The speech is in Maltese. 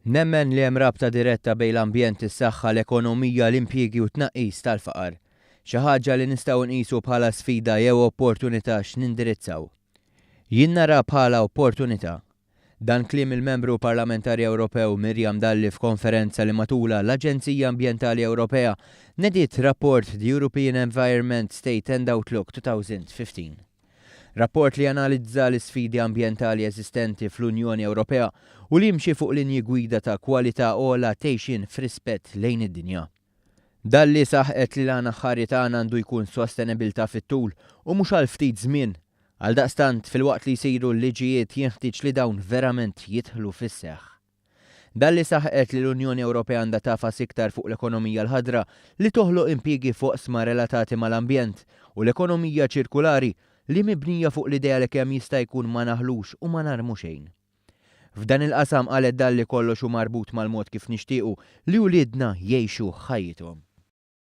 Nemmen li hemm rabta diretta bejn l-ambjent, is-saħħa, l-ekonomija, l-impjiegi u tnaqqis tal-faqar. Xi ħaġa li nistgħu nqisu bħala sfida jew opportunità x'nindirizzaw. Jien nara bħala opportunità. Dan kliem il-membru parlamentari Ewropew Miriam Dalli f'konferenza li matula l-Aġenzija Ambjentali Ewropea nediet rapport The European Environment State and Outlook 2015. Rapport li analizza l-sfidi ambjentali eżistenti fl-Unjoni Ewropea u li jimxi fuq linji gwida ta' kwalità ogħla tgħixin f'rispett lejn id-dinja. Dalli saħqet li l-għana ħari tagħna għandu jkun sostenibilità fit-tul u mhux għal ftit żmien. Għaldaqstant fil-waqt li jsiru l-liġijiet jinħtieġ li dawn verament jidħlu fis-seħħ. Dalli saħqet li l-Unjoni Ewropea għandha tafas iktar fuq l-ekonomija l-ħadra li toħloq impjiegi fuq sma relatati mal-ambjent u l-ekonomija ċirkulari li mibnija fuq l-idea li kemm jista' jkun ma naħlux u ma narmu xejn. F'dan il-qasam qalet Dalli kollox hu marbut mal-mod kif nixtiequ li wliedna jgħixu ħajjithom.